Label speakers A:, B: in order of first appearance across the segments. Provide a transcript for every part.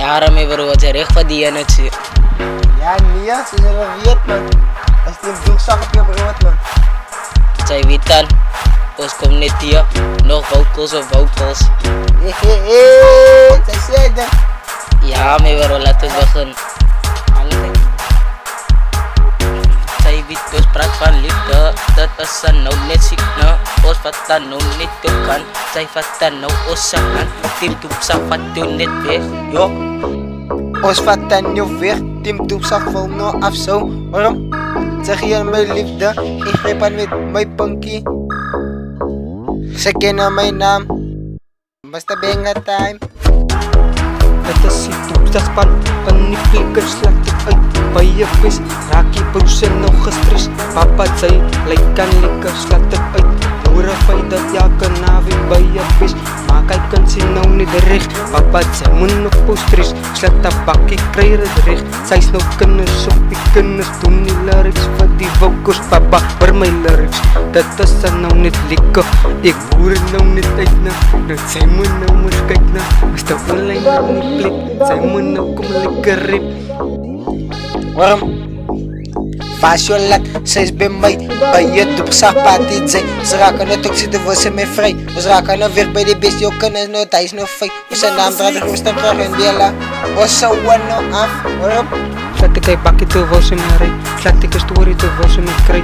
A: Ja, maar bro, wat je recht van die en het zie.
B: Ja, nee, ze zijn wel weet, man. Als die een doelzak op je brood, man.
A: Zij weet dan, ons komt net hier, nog vocals of vocals.
B: Zij zei dat.
A: Ja, maar bro, laten we beginnen. Zij weet, ons praat van liefde, dat is dan nou net ziekte. Ons vat dan nou niet te kan, zij vat dan nou ons zaken. Team Doepzak vat toen net weg, joh.
B: Ons vat dan nu weg, Team Doepzak vol nou af zo. Waarom? Zeg je mijn liefde, ik greep aan met mijn punky. Ze kennen mijn naam, basta benga time.
C: Het is die Doepzakspan, van die flikkers laat het uit bij je vis. Raak je broers en nog gestrest, papa zei, lijkt aan lekkers laat het uit. Hoor feit dat ja kan naweek bij je vis, maar kijk kan zien nou niet recht. Papa zei, moet nog postres, slaat dat bakje krijg het recht. Zij is nou kinders op die kinders, doen die lyrics voor die vocals. Papa, hoor mijn lyrics, dat is dan nou niet lekker. Ik hoor het nou niet uit na, dat zij moet nou maar kijk na. Is dat online nou niet klik, zij moet nou kom lekker rip.
B: Waarom? Fashion laat, zij is bij mij, bij je Doepzak party zijn. Ze raken het ook zitten, we zijn mee vrij. We raken nou weer bij de beest, je kennis nooit, hij is nog fijn. We zijn naam draait, we staan terug in Bella. We zijn nou af, waarom?
C: Slaat ik een bakje toe, was ze me rij. Slaat ik een story toe, was ze me krijg.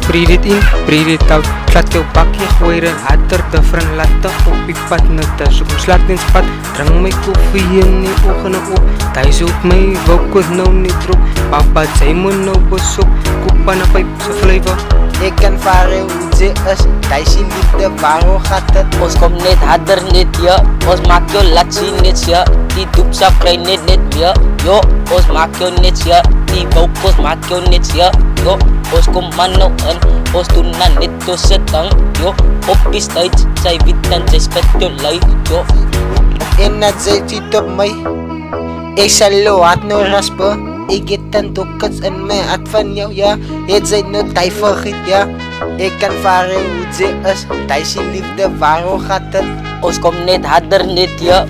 C: Breed it in, breed it out. Slaat jouw bakje, gooi er harder. De vriend laten op die pad naar thuis. Zoek slaat in spat, drang mijn koffie in die ogen op. Hij zoekt mij, vocals nou niet drop. Papa zei me nou bezoek, koep aan een pijp, zo flavor.
B: Ik kan varen hoe ze is, hij is liefde, waarom gaat het?
A: Ons komt net harder net, ja. Ons maak jou laat zien net, ja. Die Doepzak krijg net meer, yo. Ons maak jou net, ja. Die vocals maak jou net, ja. Yo, ons komt man nou in, ons doen na net tussen tang, yo. Op die stage, zij weet dan, zij skat jou lijf, yo.
B: En dat zij ziet op mij, ik zal loat no raspen. Ik get dan dokkens in mijn hart van jou, ja. Het zijn no tijd vergiet, ja. Ik kan varen hoe ze is, hij is liefde, waarom gaat het?
A: Ons komt net harder net, ja.